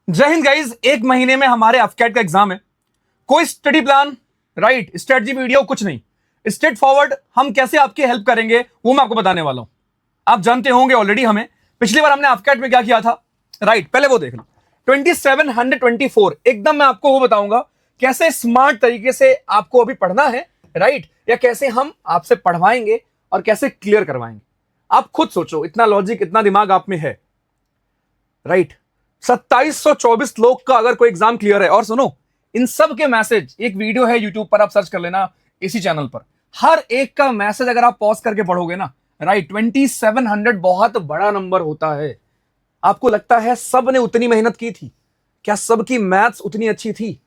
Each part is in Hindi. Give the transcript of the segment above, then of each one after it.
जय हिंद गाइज। एक महीने में हमारे अफकैट का एग्जाम है। कोई study plan, right, strategy video कुछ नहीं, स्ट्रेट फॉरवर्ड हम कैसे आपकी हेल्प करेंगे वो मैं आपको बताने वाला हूं। आप जानते होंगे ऑलरेडी हमें पिछली बार हमने अफकैट में क्या किया था, राइट, पहले वो देख लो। 2724 एकदम मैं आपको वो बताऊंगा कैसे स्मार्ट तरीके से आपको अभी पढ़ना है, राइट, या कैसे हम आपसे पढ़वाएंगे और कैसे क्लियर करवाएंगे। आप खुद सोचो, इतना लॉजिक, इतना दिमाग आप में है, राइट। 2724 लोग का अगर कोई एग्जाम क्लियर है, और सुनो, इन सब के मैसेज, एक वीडियो है यूट्यूब पर, आप सर्च कर लेना इसी चैनल पर, हर एक का मैसेज अगर आप पॉज करके पढ़ोगे ना, राइट, 2700 बहुत बड़ा नंबर होता है। आपको लगता है सब ने उतनी मेहनत की थी? क्या सबकी मैथ्स उतनी अच्छी थी?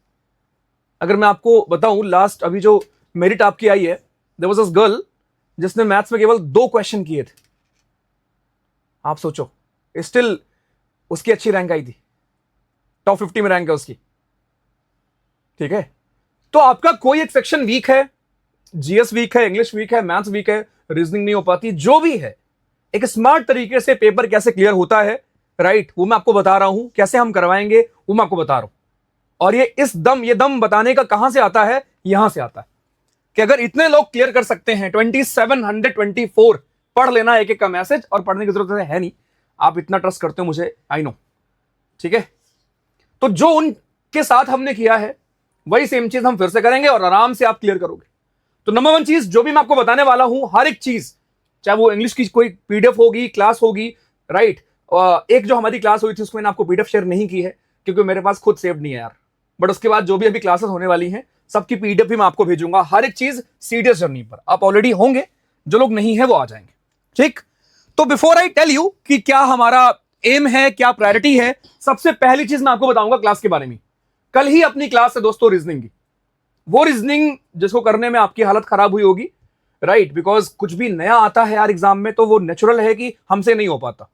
अगर मैं आपको बताऊं, लास्ट अभी जो मेरिट आपकी आई है, देयर वाज अ गर्ल जिसने मैथ्स में केवल 2 क्वेश्चन किए थे। आप सोचो, स्टिल उसकी अच्छी रैंक आई थी, टॉप 50 में रैंक है उसकी, ठीक है। तो आपका कोई एक सेक्शन वीक है, जीएस वीक है, इंग्लिश वीक है, मैथ्स वीक है, रीजनिंग नहीं हो पाती, जो भी है, एक स्मार्ट तरीके से पेपर कैसे क्लियर होता है, राइट, वो मैं आपको बता रहा हूं। कैसे हम करवाएंगे वो मैं आपको बता रहा हूं। और ये दम बताने का कहां से आता है? यहां से आता है कि अगर इतने लोग क्लियर कर सकते हैं, 2724 पढ़ लेना एक एक का मैसेज, और पढ़ने की जरूरत है नहीं, आप इतना ट्रस्ट करते हो मुझे, आई नो, ठीक है। तो जो उनके साथ हमने किया है वही सेम चीज हम फिर से करेंगे और आराम से आप क्लियर करोगे। तो नंबर 1 चीज जो भी मैं आपको बताने वाला हूं, हर एक चीज, चाहे वो इंग्लिश की कोई पीडीएफ होगी, क्लास होगी, राइट। एक जो हमारी क्लास हुई थी उसको मैंने आपको पीडीएफ शेयर नहीं की है क्योंकि मेरे पास खुद सेव नहीं है यार, बट उसके बाद जो भी अभी क्लासेस होने वाली हैं सबकी पीडीएफ भी मैं आपको भेजूंगा, हर एक चीज सीरियस जर्नी पर। आप ऑलरेडी होंगे, जो लोग नहीं है वो आ जाएंगे, ठीक। तो बिफोर आई टेल यू कि क्या हमारा एम है, क्या प्रायोरिटी है, सबसे पहली चीज मैं आपको बताऊंगा क्लास के बारे में। कल ही अपनी क्लास है दोस्तों रीजनिंग की, वो रीजनिंग जिसको करने में आपकी हालत खराब हुई होगी, राइट, बिकॉज कुछ भी नया आता है यार एग्जाम में तो वो नेचुरल है कि हमसे नहीं हो पाता,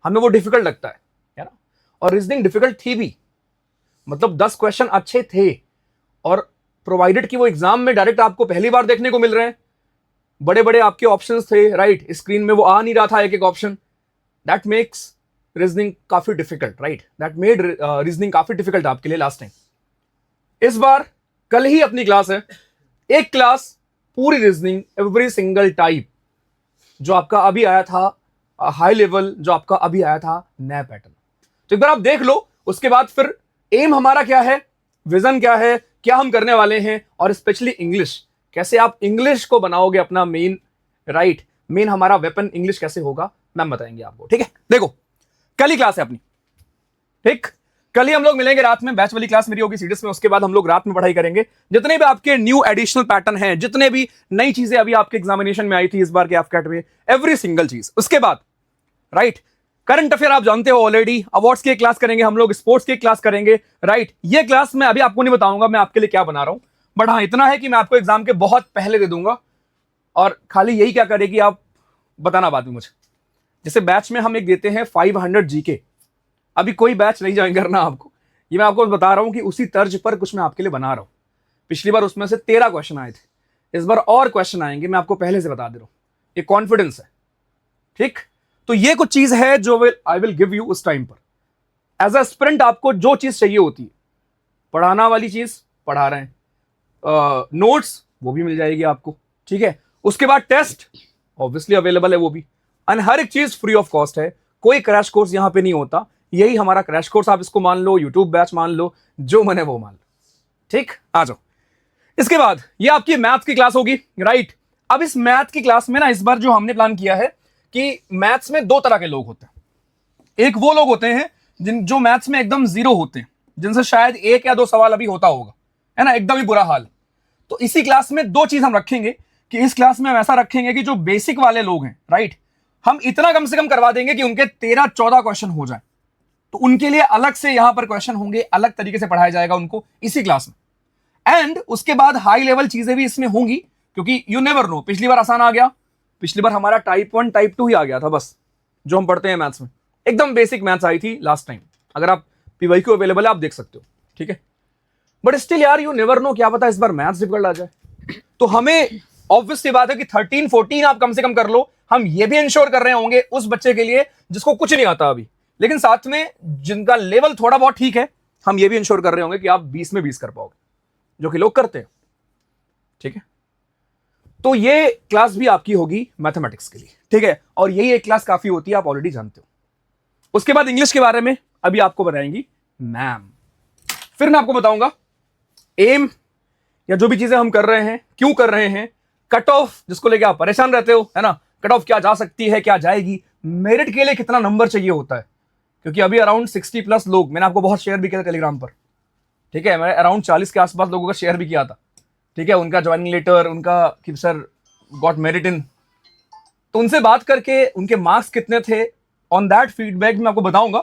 हमें वो डिफिकल्ट लगता है ना। और रीजनिंग डिफिकल्ट थी भी, मतलब 10 क्वेश्चन अच्छे थे, और प्रोवाइडेड कि वो एग्जाम में डायरेक्ट आपको पहली बार देखने को मिल रहे हैं, बड़े बड़े आपके ऑप्शंस थे, राइट, स्क्रीन में वो आ नहीं रहा था एक एक ऑप्शन, दैट मेक्स रीजनिंग काफी difficult, right, that made reasoning काफी डिफिकल्ट आपके लिए लास्ट टाइम। इस बार कल ही अपनी क्लास है, एक क्लास पूरी रीजनिंग, एवरी सिंगल टाइप, जो आपका अभी आया था हाई लेवल, जो आपका अभी आया था नया पैटर्न। तो एक बार आप देख लो, उसके बाद फिर एम हमारा क्या है, विजन क्या है, क्या हम करने वाले हैं, और स्पेशली इंग्लिश, कैसे आप इंग्लिश को बनाओगे अपना मेन, राइट, मेन हमारा वेपन इंग्लिश कैसे होगा, मैम बताएंगे आपको, ठीक है। देखो, कल ही क्लास है अपनी, ठीक, कल ही हम लोग मिलेंगे रात में, बैच वाली क्लास मेरी होगी सीडीएस में, उसके बाद हम लोग रात में पढ़ाई करेंगे। जितने भी आपके न्यू एडिशनल पैटर्न हैं, जितने भी नई चीजें अभी आपके एग्जामिनेशन में आई थी इस बार के अफकैट में, एवरी सिंगल चीज। उसके बाद, राइट, करंट अफेयर आप जानते हो ऑलरेडी, अवार्ड्स की क्लास करेंगे हम लोग, स्पोर्ट्स की क्लास करेंगे, राइट। ये क्लास मैं अभी आपको नहीं बताऊंगा मैं आपके लिए क्या बना रहा हूं, बट हाँ इतना है कि मैं आपको एग्जाम के बहुत पहले दे दूंगा, और खाली यही क्या करेगी आप बताना बाद में मुझे। जैसे बैच में हम एक देते हैं 500 जीके, अभी कोई बैच नहीं ज्वाइन करना आपको, ये मैं आपको बता रहा हूं कि उसी तर्ज पर कुछ मैं आपके लिए बना रहा हूं। पिछली बार उसमें से 13 क्वेश्चन आए थे, इस बार और क्वेश्चन आएंगे, मैं आपको पहले से बता दे रहा हूं, ये कॉन्फिडेंस है, ठीक। तो ये कुछ चीज है जो आई विल गिव यू उस टाइम पर। एज अ स्प्रिंट आपको जो चीज चाहिए होती है, पढ़ाना वाली चीज पढ़ा रहे हैं, नोट्स वो भी मिल जाएगी आपको, ठीक है। उसके बाद टेस्ट ऑब्वियसली अवेलेबल है वो भी, एंड हर एक चीज फ्री ऑफ कॉस्ट है, कोई क्रैश कोर्स यहां पे नहीं होता, यही हमारा क्रैश कोर्स, आप इसको मान लो, यूट्यूब बैच मान लो, जो मने वो मान लो, ठीक। आ जाओ, इसके बाद ये आपकी मैथ्स की क्लास होगी, राइट। अब इस मैथ की क्लास में ना, इस बार जो हमने प्लान किया है कि मैथ्स में 2 तरह के लोग होते हैं। एक वो लोग होते हैं जो मैथ्स में एकदम जीरो होते हैं, जिनसे शायद 1 या 2 सवाल अभी होता होगा, है ना, एकदम ही बुरा हाल। तो इसी क्लास में 2 चीज हम रखेंगे कि इस क्लास में हम ऐसा रखेंगे कि जो बेसिक वाले लोग हैं, राइट, हम इतना कम से कम करवा देंगे कि उनके 13-14 क्वेश्चन हो जाए। तो उनके लिए अलग से यहां पर क्वेश्चन होंगे, अलग तरीके से पढ़ाया जाएगा उनको इसी क्लास में। एंड उसके बाद हाई लेवल चीजें भी इसमें होंगी, क्योंकि यू नेवर नो, पिछली बार आसान आ गया, पिछली बार हमारा टाइप 1 टाइप 2 ही आ गया था बस, जो हम पढ़ते हैं मैथ्स में, एकदम बेसिक मैथ्स आई थी लास्ट टाइम। अगर आप पीवाईक्यू अवेलेबल है आप देख सकते हो, ठीक है। बट स्टिल यार यू नेवर नो, क्या पता इस बार मैथ्स डिफिकल्ट आ जाए। तो हमें ऑब्वियसली बात है कि 13-14 आप कम से कम कर लो। हम ये भी इंश्योर कर रहे होंगे उस बच्चे के लिए जिसको कुछ नहीं आता अभी, लेकिन साथ में जिनका लेवल थोड़ा बहुत ठीक है, हम ये भी इंश्योर कर रहे होंगे कि आप 20 में 20 कर पाओगे, जो कि लोग करते हैं। ठीक है, तो ये क्लास भी आपकी होगी मैथमेटिक्स के लिए। ठीक है, और यही एक क्लास काफी होती है, आप ऑलरेडी जानते हो। उसके बाद इंग्लिश के बारे में अभी आपको बताएंगी मैम, फिर मैं आपको बताऊंगा एम या जो भी चीजें हम कर रहे हैं क्यों कर रहे हैं, कट ऑफ जिसको लेके आप परेशान रहते हो, है ना, कट ऑफ क्या जा सकती है, क्या जाएगी, मेरिट के लिए कितना नंबर चाहिए होता है, क्योंकि अभी अराउंड 60+ लोग, मैंने आपको बहुत शेयर भी किया था टेलीग्राम पर। ठीक है, मैंने अराउंड 40 के आसपास लोगों का शेयर भी किया था। ठीक है, उनका ज्वाइनिंग लेटर, उनका कि सर गॉट मेरिट इन, तो उनसे बात करके उनके मार्क्स कितने थे, ऑन दैट फीडबैक मैं आपको बताऊंगा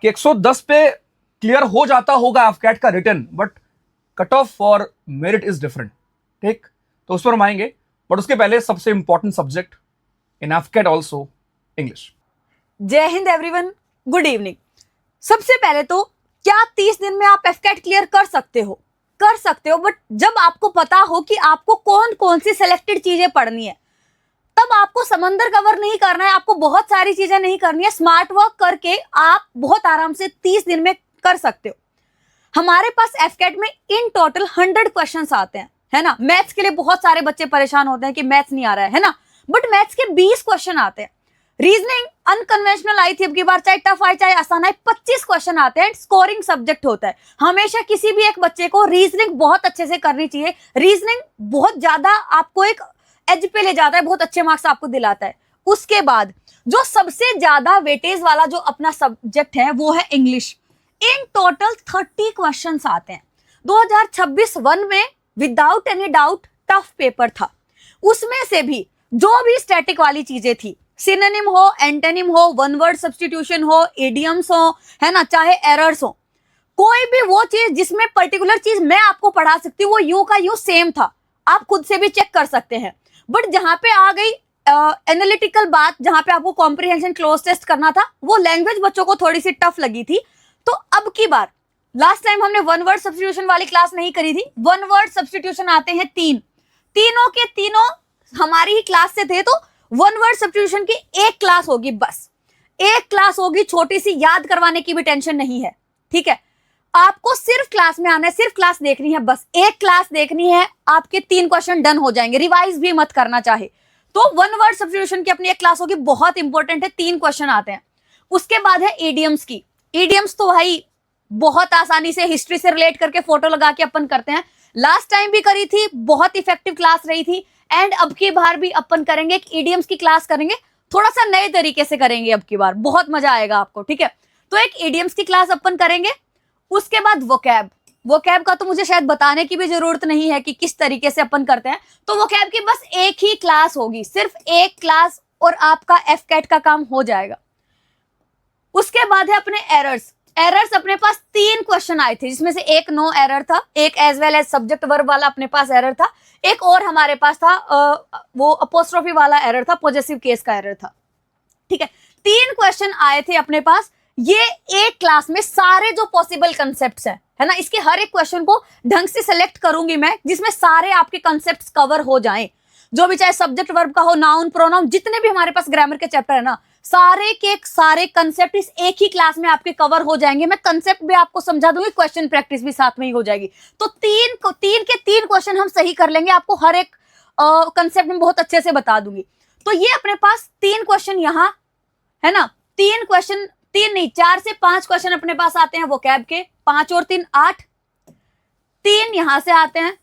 कि 110 पे क्लियर हो जाता होगा एफकैट का return, but cut off for merit is different. ठीक, तो उस पर हम आएंगे, बट उसके पहले सबसे important subject in AFCAT also, English. जय हिंद एवरीवन, गुड इवनिंग। सबसे पहले तो क्या 30 दिन में आप एफकैट क्लियर कर सकते हो? कर सकते हो, बट जब आपको पता हो कि आपको कौन कौन सी सिलेक्टेड चीजें पढ़नी है, तब आपको समंदर कवर नहीं करना है, आपको बहुत सारी चीजें नहीं करनी है। स्मार्ट वर्क करके आप बहुत आराम से 30 दिन में कर सकते हो। हमारे पास एफकैट में इन टोटल 100 क्वेश्चंस आते हैं, है ना। मैथ्स के लिए बहुत सारे बच्चे परेशान होते हैं कि मैथ्स नहीं आ रहा है ना, बट मैथ्स के 20 क्वेश्चन आते हैं। रीजनिंग अनकन्वेंशनल आई थी अब की बार, चाहे टफ आए चाहे आसान आए, 25 क्वेश्चन आते हैं। स्कोरिंग सब्जेक्ट होता है। हमेशा किसी भी एक बच्चे को रीजनिंग बहुत अच्छे से करनी चाहिए। रीजनिंग बहुत ज्यादा आपको एक एज पे ले जाता है, बहुत अच्छे मार्क्स आपको दिलाता है। उसके बाद जो सबसे ज्यादा वेटेज वाला जो अपना सब्जेक्ट है वो है इंग्लिश। इन टोटल 30 क्वेश्चंस आते हैं। 2026 में without any doubt tough paper था। उसमें से भी जो भी स्टैटिक वाली चीजें थी, सिनोनिम हो, एंटोनिम हो, वन वर्ड सब्स्टिट्यूशन हो, इडियम्स हो, है ना, चाहे एरर्स हो, कोई भी वो चीज जिसमें पर्टिकुलर चीज मैं आपको पढ़ा सकती हूँ वो यूं का यूं सेम था। आप खुद से भी चेक कर सकते हैं। बट जहां पे आ गई एनालिटिकल बात, जहां पे आपको कॉम्प्रिहेंशन क्लोज टेस्ट करना था, वो लैंग्वेज बच्चों को थोड़ी सी टफ लगी थी। तो अब की बार, लास्ट टाइम हमने वन वर्ड सब्स्टिट्यूशन वाली क्लास नहीं करी थी। वन वर्ड सब्स्टिट्यूशन आते हैं 3, तीनों के तीनों हमारी ही क्लास से थे। तो वन वर्ड सब्स्टिट्यूशन की एक क्लास होगी, बस एक क्लास होगी, छोटी सी, याद करवाने की भी टेंशन नहीं है। ठीक है, आपको सिर्फ क्लास में आना है, सिर्फ क्लास देखनी है, बस एक क्लास देखनी है, आपके 3 क्वेश्चन डन हो जाएंगे। रिवाइज भी मत करना चाहे तो वन वर्ड सब्स्टिट्यूशन की अपनी एक क्लास होगी, बहुत इंपॉर्टेंट है, 3 क्वेश्चन आते हैं। उसके बाद है इडियम्स की। इडियम्स तो भाई बहुत आसानी से हिस्ट्री से रिलेट करके फोटो लगा के अपन करते हैं। लास्ट टाइम भी करी थी, बहुत इफेक्टिव क्लास रही थी, एंड अब की बार भी अपन करेंगे, एक इडियम्स की क्लास करेंगे, थोड़ा सा नए तरीके से करेंगे अब की बार, बहुत मजा आएगा आपको। ठीक है, तो एक इडियम्स की क्लास अपन करेंगे। उसके बाद वोकैब, वोकैब का तो मुझे शायद बताने की भी जरूरत नहीं है कि किस तरीके से अपन करते हैं। तो वोकैब की बस एक ही क्लास होगी, सिर्फ एक क्लास, और आपका एफकैट का काम हो जाएगा। उसके बाद है अपने एरर्स। एरर्स अपने पास 3 क्वेश्चन आए थे, जिसमें से एक नो एरर था, एक as well as subject verb वाला अपने पास एरर था, एक और हमारे पास था वो अपोस्ट्रोफी वाला एरर था, पॉजेसिव केस का एरर था। ठीक है, 3 क्वेश्चन आए थे अपने पास। ये एक क्लास में सारे जो पॉसिबल कंसेप्ट्स हैं, है ना, इसके हर एक क्वेश्चन को ढंग से सेलेक्ट करूंगी मैं, जिसमें सारे आपके कंसेप्ट्स कवर हो जाएं, जो भी, चाहे सब्जेक्ट वर्ब का हो, नाउन प्रोनाउन, जितने भी हमारे पास ग्रामर के चैप्टर है ना, सारे के सारे कंसेप्ट इस एक ही क्लास में आपके कवर हो जाएंगे। मैं कंसेप्ट भी आपको समझा दूंगी, क्वेश्चन प्रैक्टिस भी साथ में ही हो जाएगी। तो 3 के 3 क्वेश्चन हम सही कर लेंगे, आपको हर एक कंसेप्ट में बहुत अच्छे से बता दूंगी। तो ये अपने पास 3 क्वेश्चन यहाँ, है ना, 3 क्वेश्चन, 3 नहीं 4 से 5 क्वेश्चन अपने पास आते हैं वोकैब के, 5 और 3 8, 3 यहां से आते हैं,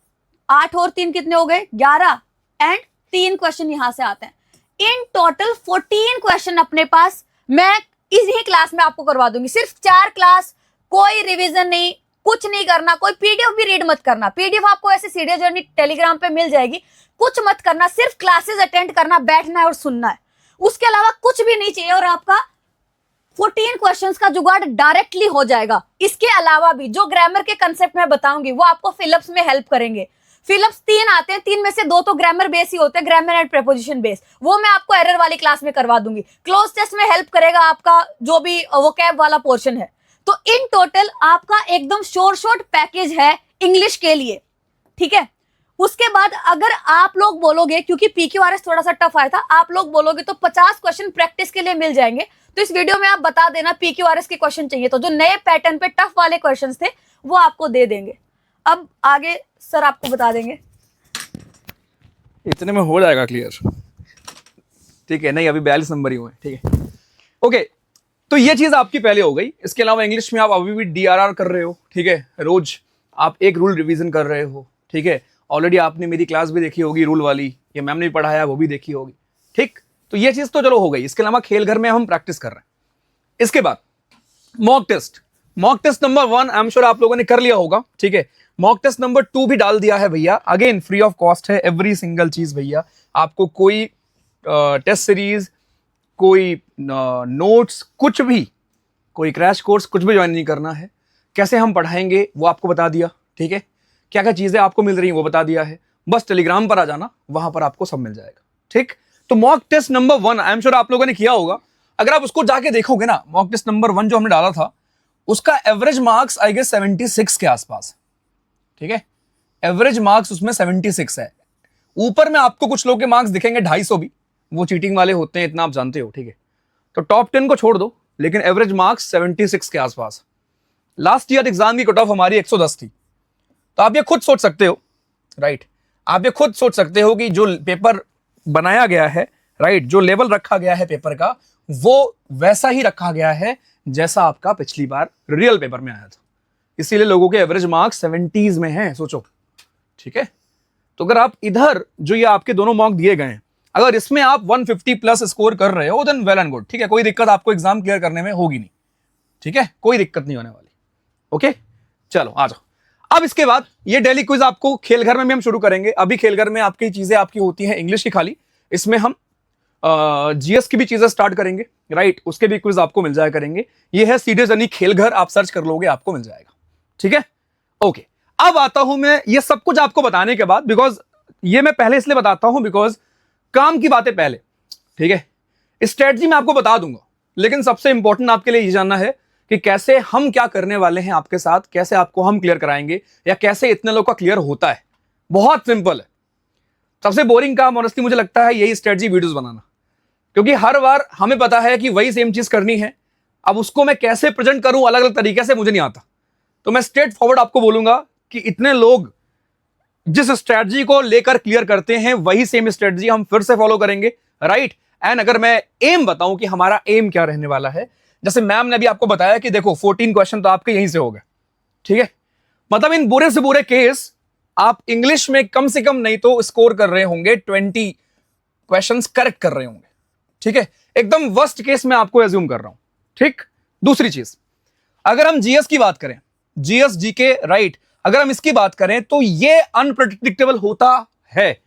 8 और 3 कितने हो गए 11, एंड 3 क्वेश्चन यहां से आते हैं। इन टोटल 14 क्वेश्चन अपने पास मैं इसी क्लास में आपको करवा दूंगी। सिर्फ 4 क्लास, कोई रिवीजन नहीं, कुछ नहीं करना, कोई पीडीएफ भी रीड मत करना। पीडीएफ आपको ऐसे सीडियो जर्नी टेलीग्राम पे मिल जाएगी, कुछ मत करना, सिर्फ क्लासेस अटेंड करना, बैठना है और सुनना है, उसके अलावा कुछ भी नहीं चाहिए, और आपका 14 क्वेश्चंस का जुगाड़ डायरेक्टली हो जाएगा। इसके अलावा भी जो ग्रामर के कंसेप्ट मैं बताऊंगी वो आपको फिलअप्स में हेल्प करेंगे। फिलअप्स 3 आते हैं, 3 में से 2 तो ग्रामर बेस ही होते हैं, ग्रामर एंड प्रीपोजिशन बेस, वो मैं आपको एरर वाली क्लास में करवा दूंगी। क्लोज टेस्ट में हेल्प करेगा आपका जो भी वोकैब वाला पोर्शन है। तो इन टोटल आपका एकदम शॉर्ट पैकेज है इंग्लिश के लिए। ठीक है, उसके बाद अगर आप लोग बोलोगे, क्योंकि पीक्यूआरएस थोड़ा सा टफ आया था, आप लोग बोलोगे तो 50 क्वेश्चन प्रैक्टिस के लिए मिल जाएंगे। तो इस वीडियो में आप बता देना PQRS के क्वेश्चन चाहिए, तो जो नए पैटर्न पे टफ वाले क्वेश्चंस थे वो आपको दे देंगे। अब आगे सर आपको बता देंगे। इतने में हो जाएगा क्लियर, ठीक है? नहीं, अभी 42 नंबर ही हुए, ठीक है? ओके, तो ये चीज आपकी पहले हो गई। इसके अलावा इंग्लिश में आप अभी भी DRR कर रहे हो, ठीक है? रोज आप एक रूल रिवीजन कर रहे हो, ठीक है? ऑलरेडी आपने मेरी क्लास भी देखी होगी रूल वाली, ये मैम ने भी पढ़ाया, वो भी देखी होगी, ठीक? तो ये चीज तो चलो हो गई। इसके अलावा खेल घर में हम प्रैक्टिस कर रहे हैं। इसके बाद mock test number 1 I am sure आप लोगों ने कर लिया होगा, ठीक है? मॉक टेस्ट नंबर 2 भी डाल दिया है भैया, अगेन फ्री ऑफ कॉस्ट है एवरी सिंगल चीज भैया। आपको कोई टेस्ट सीरीज, कोई नोट्स, कुछ भी, कोई क्रैश कोर्स कुछ भी ज्वाइन नहीं करना है। कैसे हम पढ़ाएंगे वो आपको बता दिया, ठीक है? क्या क्या चीजें आपको मिल रही हैं वो बता दिया है। बस टेलीग्राम पर आ जाना, वहां पर आपको सब मिल जाएगा, ठीक? तो mock test number 1 I am sure आप लोगों ने किया होगा। अगर आप उसको जाके देखोगे ना, मॉक टेस्ट नंबर 1 जो हमने डाला था, उसका एवरेज मार्क्स आई गेस 76 के आसपास, ठीक है? एवरेज मार्क्स उसमें 76 है। ऊपर में आपको कुछ लोग के मार्क्स दिखेंगे 250 भी, वो चीटिंग वाले होते हैं, इतना आप जानते हो, ठीक है? तो टॉप 10 को छोड़ दो, लेकिन एवरेज मार्क्स 76 के आसपास। लास्ट ईयर एग्जाम की कट ऑफ हमारी 110 थी। तो आप ये खुद सोच सकते हो, राइट? आप ये खुद सोच सकते हो कि जो पेपर बनाया गया है, राइट, जो लेवल रखा गया है पेपर का, वो वैसा ही रखा गया है जैसा आपका पिछली बार रियल पेपर में आया था। इसीलिए लोगों के एवरेज मार्क्स 70s में हैं, सोचो, ठीक है? तो अगर आप इधर जो ये आपके दोनों मॉक दिए गए हैं, अगर इसमें आप 150 प्लस स्कोर कर रहे हो, देन वेल एंड गुड, ठीक है? कोई दिक्कत आपको एग्जाम क्लियर करने में होगी नहीं, ठीक है? कोई दिक्कत नहीं होने वाली। ओके, चलो आ जाओ। अब इसके बाद ये डेली क्विज आपको खेल घर में भी हम शुरू करेंगे। अभी खेल घर में आपकी चीजें आपकी होती हैं इंग्लिश की खाली, इसमें हम GS की भी चीजें स्टार्ट करेंगे, राइट? उसके भी क्विज आपको मिल जाया करेंगे। ये है सीधे जनी खेल घर, आप सर्च कर लोगे आपको मिल जाएगा, ठीक है? ओके, अब आता हूं मैं ये सब कुछ आपको बताने के बाद, बिकॉज ये मैं पहले इसलिए बताता हूं बिकॉज काम की बातें पहले, ठीक है? स्ट्रेटजी मैं आपको बता दूंगा, लेकिन सबसे इंपॉर्टेंट आपके लिए ये जानना है कि कैसे हम क्या करने वाले हैं आपके साथ, कैसे आपको हम क्लियर कराएंगे, या कैसे इतने लोग का क्लियर होता है। बहुत सिंपल है। सबसे बोरिंग काम ऑनेस्टली मुझे लगता है यही स्ट्रेटजी वीडियोस बनाना, क्योंकि हर बार हमें पता है कि वही सेम चीज करनी है। अब उसको मैं कैसे प्रेजेंट करूं अलग अलग तरीके से मुझे नहीं आता, तो मैं स्ट्रेट फॉरवर्ड आपको बोलूंगा कि इतने लोग जिस स्ट्रेटजी को लेकर क्लियर करते हैं वही सेम स्ट्रेटजी हम फिर से फॉलो करेंगे, राइट? एंड अगर मैं एम बताऊं कि हमारा एम क्या रहने वाला है, जैसे मैम ने भी आपको बताया कि देखो 14 क्वेश्चन तो आपके यहीं से हो गए, ठीक है? मतलब इन बुरे से बुरे केस आप इंग्लिश में कम से कम नहीं तो स्कोर कर रहे होंगे 20 क्वेश्चंस करेक्ट कर रहे होंगे, ठीक है? एकदम वर्स्ट केस में आपको एज्यूम कर रहा हूं, ठीक? दूसरी चीज, अगर हम GS की बात करें, GS GK, राइट, अगर हम इसकी बात करें तो ये अनप्रेडिक्टेबल होता है,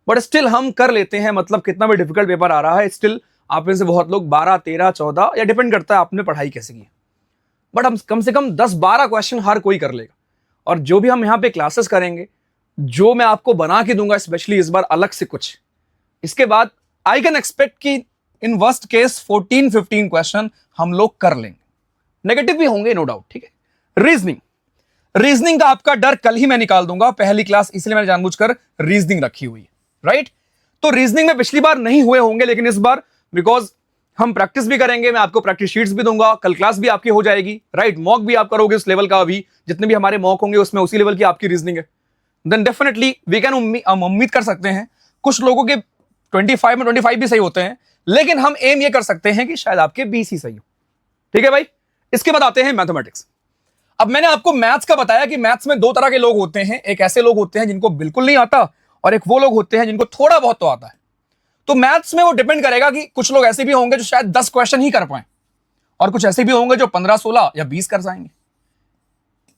बट स्टिल हम कर लेते हैं। मतलब कितना भी डिफिकल्ट पेपर आ रहा है, स्टिल आप में से बहुत लोग 12, 13, 14 या डिपेंड करता है आपने पढ़ाई कैसे की, बट हम कम से कम 10-12 क्वेश्चन हर कोई कर लेगा। और जो भी हम यहाँ पे क्लासेस करेंगे, जो मैं आपको बना के दूंगा स्पेशली इस बार अलग से कुछ, इसके बाद आई कैन एक्सपेक्ट कि इन वर्स्ट केस 14-15 क्वेश्चन हम लोग कर लेंगे। नेगेटिव भी होंगे नो डाउट, ठीक है? रीजनिंग का आपका डर कल ही मैं निकाल दूंगा, पहली क्लास इसलिए मैंने जानबूझकर रीजनिंग रखी हुई है, राइट? तो रीजनिंग में पिछली बार नहीं हुए होंगे, लेकिन इस बार बिकॉज हम प्रैक्टिस भी करेंगे, मैं आपको प्रैक्टिस शीट्स भी दूंगा, कल क्लास भी आपकी हो जाएगी, राइट? मॉक भी आप करोगे उस लेवल का, अभी जितने भी हमारे मॉक होंगे उसमें उसी लेवल की आपकी रीजनिंग है। देन डेफिनेटली वी कैन उम्मीद कर सकते हैं कुछ लोगों के 25 में 25 भी सही होते हैं, लेकिन हम एम ये कर सकते हैं कि शायद आपके 20 ही सही हो, ठीक है भाई? इसके बाद आते हैं मैथमेटिक्स। अब मैंने आपको मैथ्स का बताया कि मैथ्स में दो तरह के लोग होते हैं, एक ऐसे लोग होते हैं जिनको बिल्कुल नहीं आता, और एक वो लोग होते हैं जिनको थोड़ा बहुत तो आता है। तो मैथ्स में वो डिपेंड करेगा कि कुछ लोग ऐसे भी होंगे जो शायद 10 क्वेश्चन ही कर पाए, और कुछ ऐसे भी होंगे जो 15, 16 या 20 कर जाएंगे,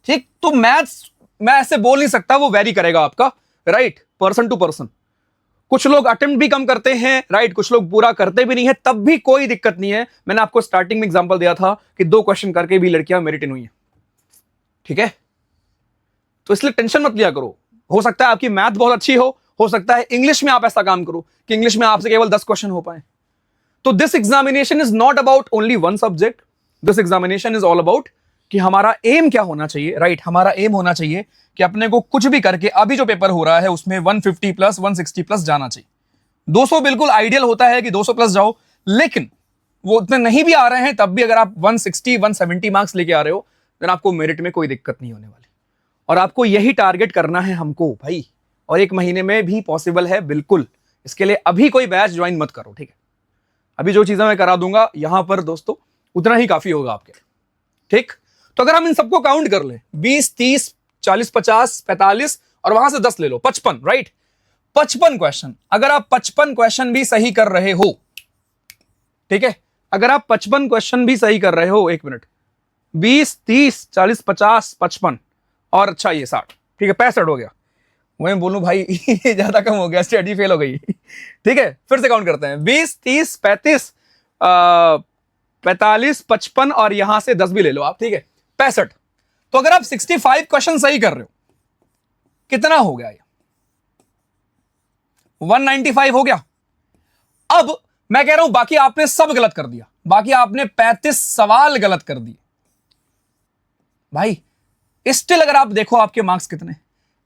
ठीक? तो मैथ्स मैं ऐसे बोल नहीं सकता, वो वेरी करेगा आपका, राइट? Person to person. कुछ लोग अटेम्प्ट भी कम करते हैं, राइट? कुछ लोग पूरा करते भी नहीं है, तब भी कोई दिक्कत नहीं है। मैंने आपको स्टार्टिंग में एग्जांपल दिया था कि 2 क्वेश्चन करके भी लड़कियां मेरिट इन हुई है, ठीक है? तो इसलिए टेंशन मत लिया करो। हो सकता है आपकी मैथ बहुत अच्छी हो सकता है इंग्लिश में आप ऐसा काम करो कि इंग्लिश में आपसे केवल 10 क्वेश्चन हो पाए। तो this examination is not about only one subject, this examination is all about कि हमारा एम क्या होना चाहिए, राइट? हमारा एम होना चाहिए कि अपने को कुछ भी करके अभी जो पेपर हो रहा है उसमें 150 प्लस 160 प्लस जाना चाहिए। 200 बिल्कुल आइडियल होता है कि 200 प्लस जाओ, लेकिन वो उतने नहीं भी आ रहे हैं तब भी अगर आप 160 170 मार्क्स लेके आ रहे हो देन आपको मेरिट में कोई दिक्कत नहीं होने वाली। और आपको यही टारगेट करना है हमको भाई, और 1 महीने में भी पॉसिबल है बिल्कुल। इसके लिए अभी कोई बैच ज्वाइन मत करो, ठीक है? अभी जो चीजें मैं करा दूंगा यहां पर दोस्तों उतना ही काफी होगा आपके, ठीक? तो अगर हम इन सबको काउंट कर लें 20 30 40 50 45 और वहां से 10 ले लो 55, राइट? 55 क्वेश्चन, अगर आप 55 क्वेश्चन भी सही कर रहे हो, ठीक है, अगर आप 55 क्वेश्चन भी सही कर रहे हो, 1 मिनट, 20 30 40 50 55 और अच्छा ये 60, ठीक है, 65 हो गया। मैं बोलूं भाई ये ज्यादा कम हो गया, स्टडी फेल हो गई। ठीक है, फिर से काउंट करते हैं 20 30 35 45 55 और यहां से 10 भी ले लो आप, ठीक है, 65। तो अगर आप 65 क्वेश्चन सही कर रहे हो, कितना हो गया ये? 195 हो गया। अब मैं कह रहा हूं बाकी आपने सब गलत कर दिया, बाकी आपने 35 सवाल गलत कर दिए भाई। स्टिल अगर आप देखो आपके मार्क्स कितने,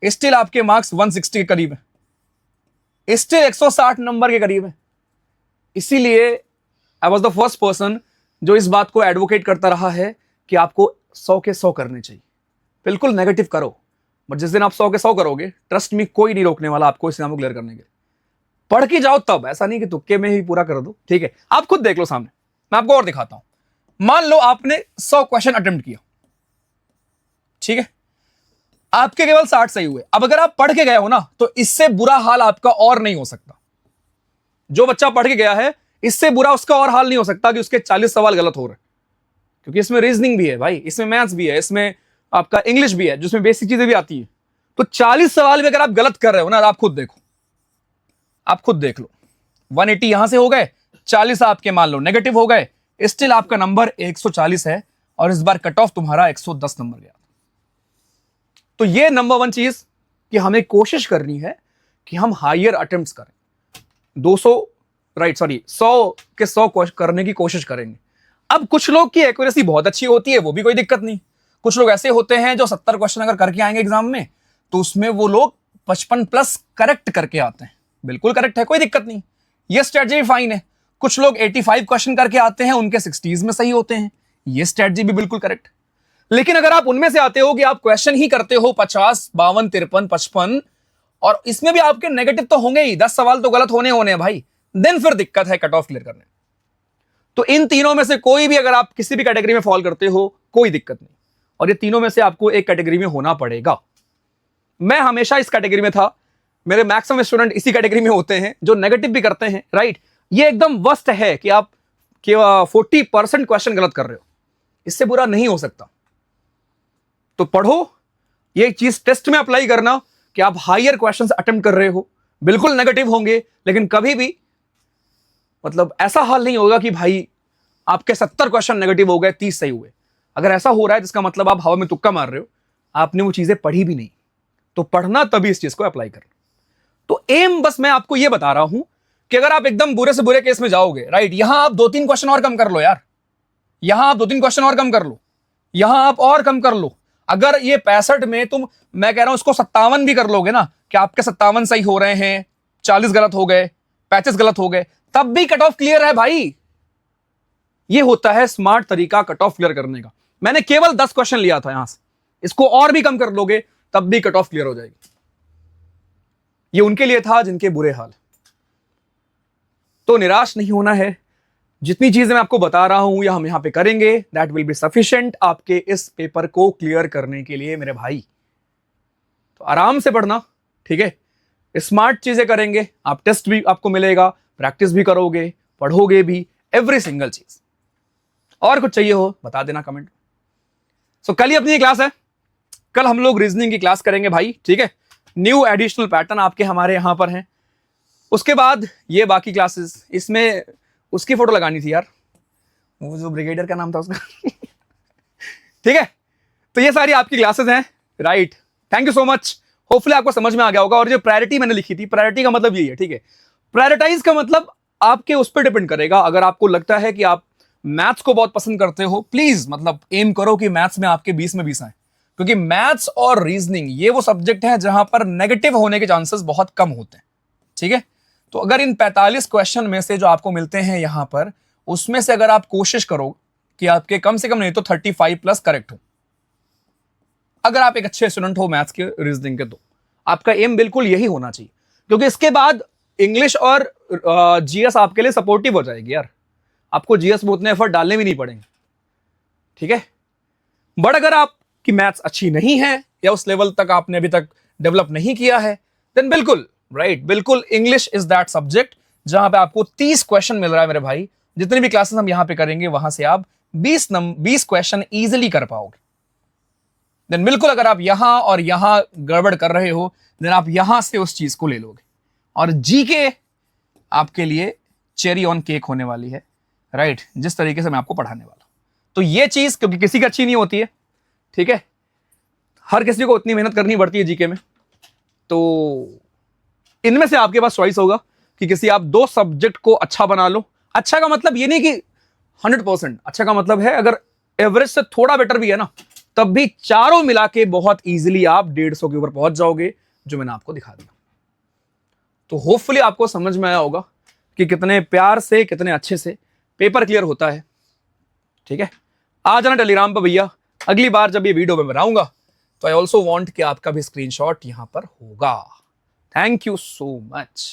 स्टिल आपके मार्क्स 160 के करीब है, स्टिल 160 नंबर के करीब है। इसीलिए I was the first person जो इस बात को एडवोकेट करता रहा है कि आपको 100 के 100 करने चाहिए। बिल्कुल नेगेटिव करो, बट जिस दिन आप 100 के 100 करोगे, ट्रस्ट मी, कोई नहीं रोकने वाला आपको इस एग्जाम को क्लियर करने के लिए। पढ़ के जाओ तब, ऐसा नहीं कि तुक्के में ही पूरा कर दो, ठीक है? आप खुद देख लो सामने, मैं आपको और दिखाता हूं। मान लो आपने 100 क्वेश्चन अटेम्प्ट किया, ठीक है, आपके केवल 60 सही हुए। अब अगर आप पढ़ के गए हो ना, तो इससे बुरा हाल आपका और नहीं हो सकता। जो बच्चा पढ़ के गया है, इससे बुरा उसका और हाल नहीं हो सकता कि उसके 40 सवाल गलत हो रहे, क्योंकि इसमें रीजनिंग भी है भाई, इसमें मैथ्स भी है, इसमें आपका इंग्लिश भी है, जिसमें बेसिक चीजें भी आती है। तो 40 सवाल भी अगर आप गलत कर रहे हो ना, आप खुद देखो, आप खुद देख लो, 180 यहां से हो गए, 40 आपके मान लो नेगेटिव हो गए, स्टिल आपका नंबर 140 है, और इस बार कट ऑफ तुम्हारा 110 नंबर गया। तो ये नंबर 1 चीज कि हमें कोशिश करनी है कि हम हायर अटेम्प्ट्स करें, 200 राइट सॉरी 100 के 100 करने की कोशिश करेंगे। अब कुछ लोग की एक्यूरेसी बहुत अच्छी होती है, वो भी कोई दिक्कत नहीं। कुछ लोग ऐसे होते हैं जो 70 क्वेश्चन अगर करके आएंगे एग्जाम में, तो उसमें वो लोग 55 प्लस करेक्ट करके आते हैं। बिल्कुल करेक्ट है, कोई दिक्कत नहीं, ये स्ट्रेटजी भी फाइन है। कुछ लोग 85 क्वेश्चन करके आते हैं, उनके 60s में सही होते हैं, ये स्ट्रेटजी भी बिल्कुल करेक्ट। लेकिन अगर आप उनमें से आते हो कि आप क्वेश्चन ही करते हो 50 52 53 55 और इसमें भी आपके नेगेटिव तो होंगे ही, 10 सवाल तो गलत होने हैं भाई, देन फिर दिक्कत है कट ऑफ क्लियर करने। तो इन तीनों में से कोई भी अगर आप किसी भी कैटेगरी में फॉल करते हो, कोई दिक्कत नहीं, और ये तीनों में से आपको एक कैटेगरी में होना पड़ेगा। मैं हमेशा इस कैटेगरी में था, मेरे मैक्सिमम स्टूडेंट इसी कैटेगरी में होते हैं जो नेगेटिव भी करते हैं, राइट? ये एकदम वर्स्ट है कि आप 40% क्वेश्चन गलत कर रहे हो, इससे बुरा नहीं हो सकता। तो पढ़ो, ये चीज टेस्ट में अप्लाई करना कि आप हायर क्वेश्चंस अटेम्प्ट कर रहे हो, बिल्कुल नेगेटिव होंगे, लेकिन कभी भी मतलब ऐसा हाल नहीं होगा कि भाई आपके 70 क्वेश्चन नेगेटिव हो गए 30 सही हुए। अगर ऐसा हो रहा है जिसका मतलब आप हवा में तुक्का मार रहे हो, आपने वो चीजें पढ़ी भी नहीं। तो पढ़ना तभी इस चीज को अप्लाई करना। तो एम बस मैं आपको ये बता रहा हूं कि अगर आप एकदम बुरे से बुरे केस में जाओगे, राइट, यहां आप 2-3 क्वेश्चन और कम कर लो यार, यहां आप 2-3 क्वेश्चन और कम कर लो, यहां आप और कम कर लो। अगर ये 65 में तुम, मैं कह रहा हूं इसको 57 भी कर लोगे ना, कि आपके 57 सही हो रहे हैं, 40 गलत हो गए, 35 गलत हो गए, तब भी कट ऑफ क्लियर है भाई। ये होता है स्मार्ट तरीका कट ऑफ क्लियर करने का। मैंने केवल 10 क्वेश्चन लिया था यहां से, इसको और भी कम कर लोगे तब भी कट ऑफ क्लियर हो जाएगी। ये उनके लिए था जिनके बुरे हाल। तो निराश नहीं होना है, जितनी चीजें मैं आपको बता रहा हूं या हम यहां पे करेंगे, दैट विल बी सफिशिएंट आपके इस पेपर को क्लियर करने के लिए मेरे भाई। तो आराम से पढ़ना, ठीक है, स्मार्ट चीजें करेंगे, आप टेस्ट भी आपको मिलेगा, प्रैक्टिस भी करोगे, पढ़ोगे भी, एवरी सिंगल चीज। और कुछ चाहिए हो बता देना कमेंट। सो कल ही अपनी क्लास है, कल हम लोग रीजनिंग की क्लास करेंगे भाई, ठीक है। न्यू एडिशनल पैटर्न आपके हमारे यहां पर हैं। उसके बाद ये बाकी क्लासेस, इसमें उसकी फोटो लगानी थी यार, वो जो ब्रिगेडियर का नाम था उसका ठीक है। तो ये सारी आपकी क्लासेस हैं, right. Thank you so much, hopefully आपको समझ में आ गया होगा। और जो प्रायोरिटी मैंने लिखी थी, प्रायोरिटी का मतलब यही है, ठीक है। प्रायोरिटाइज का मतलब आपके उस पर डिपेंड करेगा। अगर आपको लगता है कि आप मैथ्स को बहुत पसंद करते हो, प्लीज मतलब एम करो कि मैथ्स में आपके 20 में 20 आए, क्योंकि मैथ्स और रीजनिंग ये वो सब्जेक्ट है जहां पर नेगेटिव होने के चांसेस बहुत कम होते हैं, ठीक है। तो अगर इन 45 क्वेश्चन में से जो आपको मिलते हैं यहां पर, उसमें से अगर आप कोशिश करो कि आपके कम से कम नहीं तो 35 प्लस करेक्ट हो, अगर आप एक अच्छे स्टूडेंट हो मैथ्स के, रीजनिंग के, तो आपका एम बिल्कुल यही होना चाहिए, क्योंकि इसके बाद इंग्लिश और जीएस आपके लिए सपोर्टिव हो जाएगी यार, आपको जीएस में उतने एफर्ट डालने भी नहीं पड़ेंगे, ठीक है। बट अगर आपकी मैथ्स अच्छी नहीं है या उस लेवल तक आपने अभी तक डेवलप नहीं किया है, देन बिल्कुल राइट, बिल्कुल इंग्लिश इज दैट सब्जेक्ट जहां पे आपको 30 क्वेश्चन मिल रहा है मेरे भाई। जितनी भी क्लासेस हम यहां पे करेंगे वहां से आप 20 क्वेश्चन इजीली कर पाओगे। देन बिल्कुल अगर आप यहां और यहां गड़बड़ कर रहे हो, देन आप यहां से उस चीज को ले लोगे, और जीके आपके लिए चेरी ऑन केक होने वाली है, राइट, जिस तरीके से मैं आपको पढ़ाने वाला हूं। तो ये चीज क्योंकि किसी की अच्छी नहीं होती है, ठीक है, हर किसी को उतनी मेहनत करनी पड़ती है जीके में, तो इनमें से आपके पास चॉइस होगा कि किसी आप 2 सब्जेक्ट को अच्छा बना लो। अच्छा का मतलब ये नहीं कि 100%, अच्छा का मतलब है अगर एवरेज से थोड़ा बेटर भी है ना, तब भी चारों मिला के बहुत इजीली आप 150 के ऊपर पहुंच जाओगे, जो मैंने आपको दिखा दिया। तो होपफुली आपको समझ में आया होगा कि कितने प्यार से, कितने अच्छे से पेपर क्लियर होता है, ठीक है। आ जाना टेलीग्राम पर भैया, अगली बार जब ये वीडियो में बनाऊंगा तो आई ऑल्सो वॉन्ट कि आपका भी स्क्रीनशॉट यहां पर होगा। थैंक यू सो मच,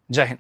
जय हिंद।